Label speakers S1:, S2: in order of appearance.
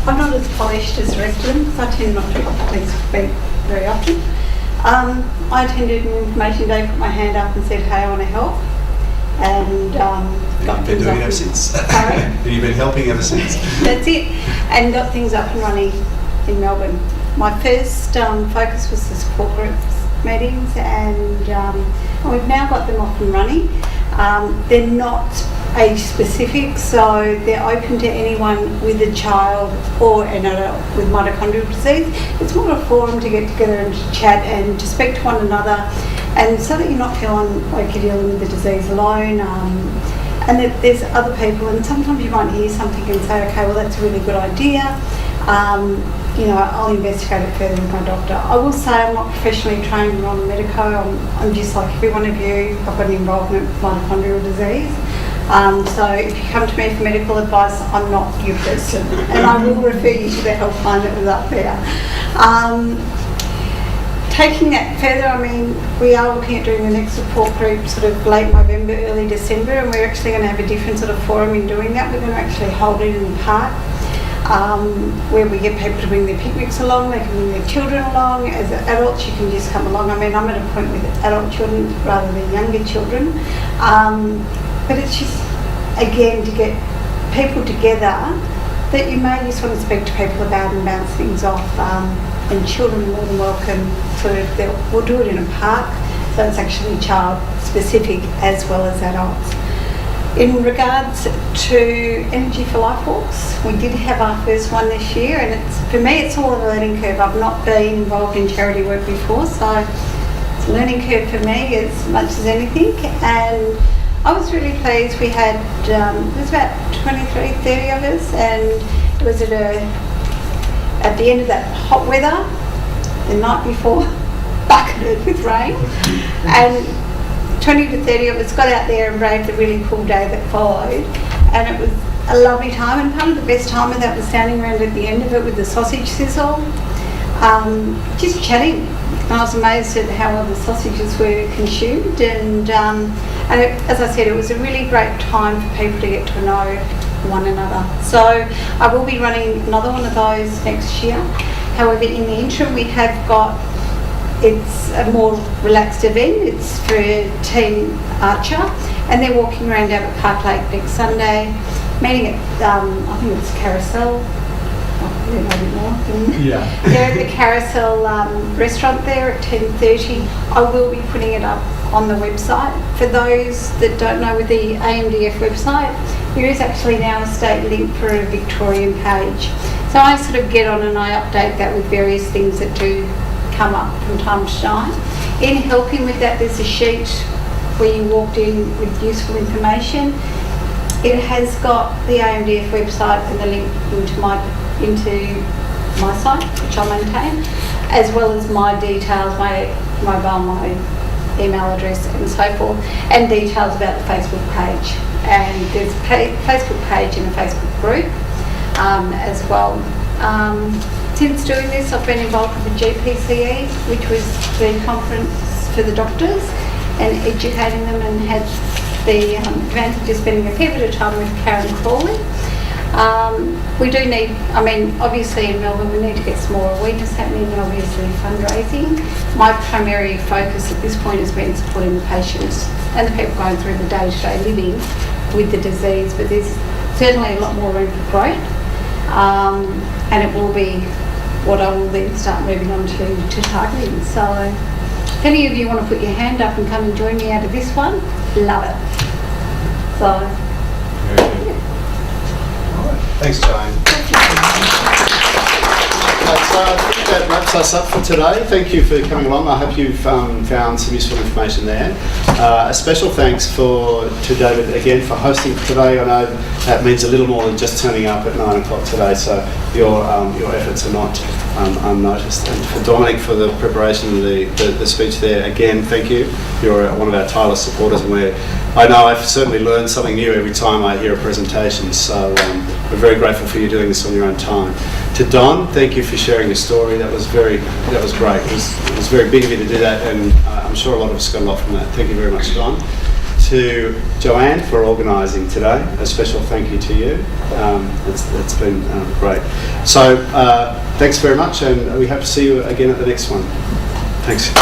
S1: I'm not as polished as the rest of them because I tend not to speak very often. I attended an information day, put my hand up and said, hey, I want to help. And
S2: you've been doing it ever since.
S1: Sorry?
S2: And you've been helping ever since.
S1: That's it. And got things up and running in Melbourne. My first focus was the support groups meetings, and we've now got them off and running. They're not age specific, so they're open to anyone with a child or an adult with mitochondrial disease. It's more a forum to get together and to chat and to speak to one another, and so that you're not feeling like you're dealing with the disease alone, and that there's other people, and sometimes you might hear something and say, okay, well that's a really good idea. I'll investigate it further with my doctor. I will say I'm not professionally trained on Mito. I'm just like every one of you. I've got an involvement with mitochondrial disease. So if you come to me for medical advice, I'm not your person, and I will refer you to the helpline that was up there. Taking that further, we are looking at doing the next support group sort of late November, early December, and we're actually going to have a different sort of forum in doing that. We're going to actually hold it in the park, where we get people to bring their picnics along. They can bring their children along. As adults, you can just come along. I'm at a point with adult children rather than younger children. But it's just, again, to get people together that you may just want to speak to people about and bounce things off. And children are more than welcome to, we'll do it in a park, so it's actually child specific as well as adults. In regards to Energy for Life walks, we did have our first one this year, and for me it's all a learning curve. I've not been involved in charity work before, so it's a learning curve for me as much as anything. And I was really pleased. We had, it was about 23, 30 of us, and it was at the end of that hot weather, the night before, bucketed with rain, and 20 to 30 of us got out there and braved the really cool day that followed, and it was a lovely time. And part of the best time of that was standing around at the end of it with the sausage sizzle, just chatting. And I was amazed at how well the sausages were consumed, and as I said, it was a really great time for people to get to know one another. So I will be running another one of those next year. However, in the interim, we have got, it's a more relaxed event. It's for Team Archer, and they're walking around down at Park Lake next Sunday, meeting at, I think it's Carousel. They're at the Carousel restaurant there at 10:30. I will be putting it up on the website. For those that don't know, with the Amdf website, there is actually now a state link for a Victorian page. So I sort of get on and I update that with various things that do come up from time to time. In helping with that, there's a sheet where you walked in with useful information. It has got the Amdf website and the link into my site, which I maintain, as well as my details, my mobile, my email address and so forth, and details about the Facebook page. And there's a Facebook page and a Facebook group as well. Since doing this, I've been involved with the GPCE, which was the conference for the doctors, and educating them, and had the advantage of spending a fair bit of time with Karen Crawley. We do need, obviously in Melbourne we need to get some more awareness happening, and obviously fundraising. My primary focus at this point has been supporting the patients and the people going through the day-to-day living with the disease, but there's certainly a lot more room for growth, and it will be what I will then start moving on to targeting. So if any of you want to put your hand up and come and join me out of this one, love it. So
S2: thanks, Joanne. I think that wraps us up for today. Thank you for coming along. I hope you've found some useful information there. A special thanks to David again for hosting today. I know that means a little more than just turning up at 9 o'clock today, so your efforts are not unnoticed. And for Dominic for the preparation of the speech there, again, thank you. You're one of our tireless supporters, and I know I've certainly learned something new every time I hear a presentation, so we're very grateful for you doing this on your own time. To Don, thank you for sharing your story. That was great. It was very big of you to do that, and I'm sure a lot of us got a lot from that. Thank you very much, Don. to Joanne for organising today. A special thank you to you. It's been great. So thanks very much, and we hope to see you again at the next one. Thanks.